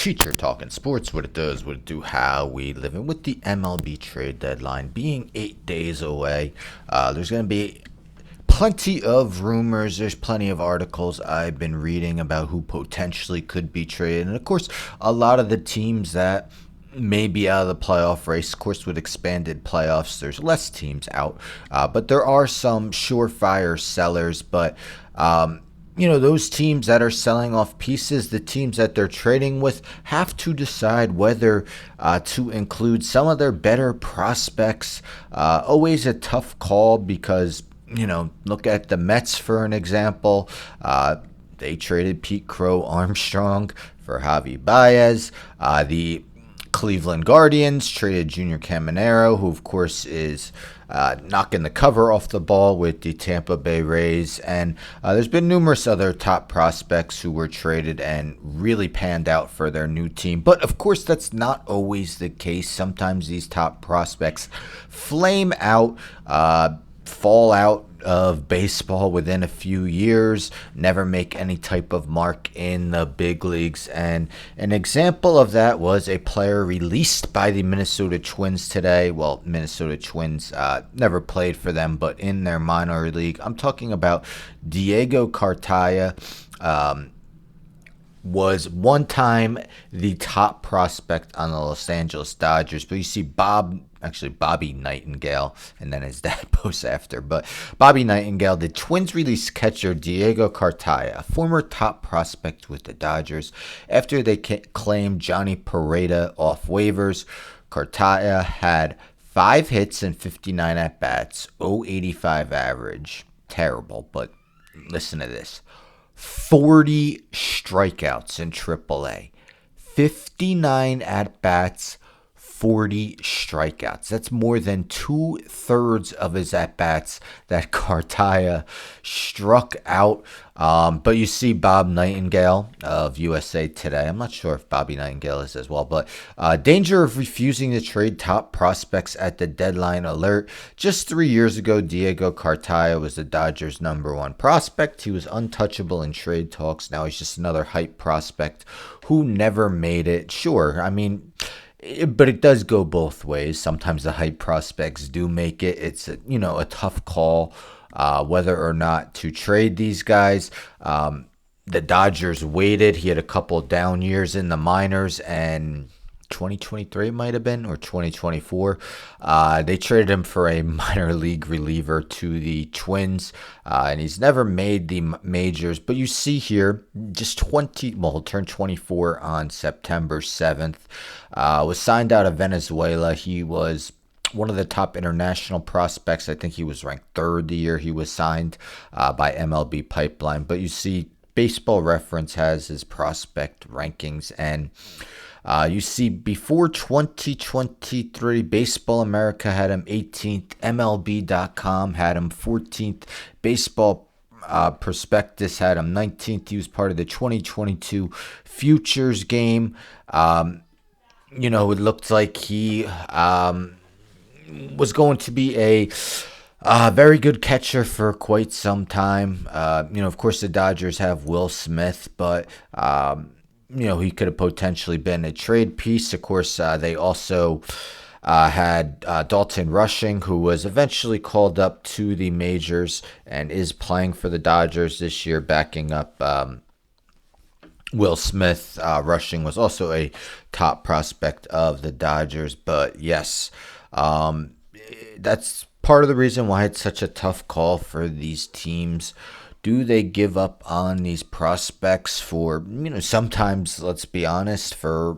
Teacher talking sports, what it does, what it do, how we live. And with the MLB trade deadline being 8 days away, there's going to be plenty of rumors. There's plenty of articles I've been reading about who potentially could be traded. And of course, a lot of the teams that may be out of the playoff race. Of course, with expanded playoffs, there's less teams out. But there are some surefire sellers. But those teams that are selling off pieces, the teams that they're trading with, have to decide whether to include some of their better prospects. Always a tough call because, look at the Mets for an example. They traded Pete Crow Armstrong for Javi Baez. The Cleveland Guardians traded Junior Caminero, who of course is knocking the cover off the ball with the Tampa Bay Rays. And there's been numerous other top prospects who were traded and really panned out for their new team. But of course, that's not always the case. Sometimes these top prospects flame out, fall out of baseball within a few years, never make any type of mark in the big leagues. And an example of that was a player released by the Minnesota Twins today. Well, Minnesota Twins never played for them, but in their minor league. I'm talking about Diego Cartaya. Was one time the top prospect on the Los Angeles Dodgers, but you see Bobby Nightingale, and then his dad posts after. But Bobby Nightingale, the Twins released catcher Diego Cartaya, a former top prospect with the Dodgers, after they claimed Johnny Pereda off waivers. Cartaya had 5 hits and 59 at-bats, .085 average. Terrible, but listen to this. 40 strikeouts in AAA, 59 at-bats, 40 strikeouts. That's more than 2/3 of his at-bats that Cartaya struck out. But you see Bob Nightingale of USA Today. I'm not sure if Bobby Nightingale is as well, but danger of refusing to trade top prospects at the deadline alert. Just 3 years ago, Diego Cartaya was the Dodgers' #1 prospect. He was untouchable in trade talks. Now he's just another hype prospect who never made it. Sure, I mean, but it does go both ways. Sometimes the hype prospects do make it. It's a tough call whether or not to trade these guys. The Dodgers waited. He had a couple down years in the minors, and 2023 might have been, or 2024. They traded him for a minor league reliever to the Twins, and he's never made the majors. But you see here, just he'll turn 24 on September 7th. Was signed out of Venezuela. He was one of the top international prospects. I think he was ranked 3rd the year he was signed by MLB Pipeline. But you see, Baseball Reference has his prospect rankings, and you see before 2023, Baseball America had him 18th, MLB.com had him 14th, Baseball Prospectus had him 19th. He was part of the 2022 Futures game. It looked like he was going to be a very good catcher for quite some time. Of course, the Dodgers have Will Smith, but he could have potentially been a trade piece. Of course, they also had Dalton Rushing, who was eventually called up to the majors and is playing for the Dodgers this year, backing up Will Smith. Rushing was also a top prospect of the Dodgers. But yes, that's part of the reason why it's such a tough call for these teams. Do they give up on these prospects for, sometimes, let's be honest, for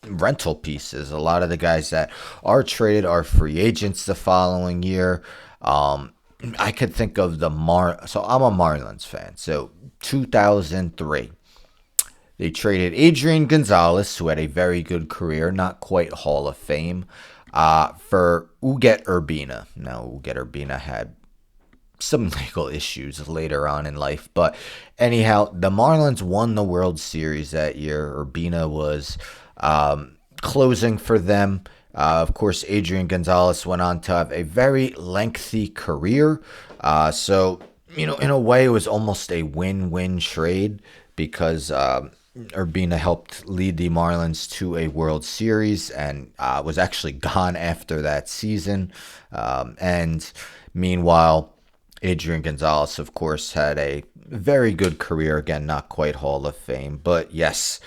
rental pieces? A lot of the guys that are traded are free agents the following year. I could think of so I'm a Marlins fan. So 2003, they traded Adrian Gonzalez, who had a very good career, not quite Hall of Fame, for Uget Urbina. Now, Uget Urbina had some legal issues later on in life. But anyhow, the Marlins won the World Series that year. Urbina was closing for them. Of course, Adrian Gonzalez went on to have a very lengthy career. So, in a way, it was almost a win-win trade because Urbina helped lead the Marlins to a World Series and was actually gone after that season. And meanwhile, Adrian Gonzalez, of course, had a very good career. Again, not quite Hall of Fame, but yes,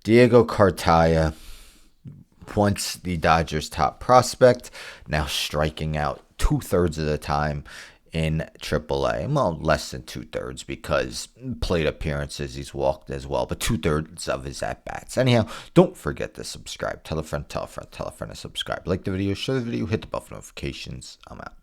Diego Cartaya, once the Dodgers' top prospect, now striking out 2/3 of the time in AAA. Well, less than 2/3 because plate appearances he's walked as well, but 2/3 of his at bats. Anyhow, don't forget to subscribe. Tell a friend, tell a friend, tell a friend to subscribe. Like the video, share the video, hit the bell for notifications. I'm out.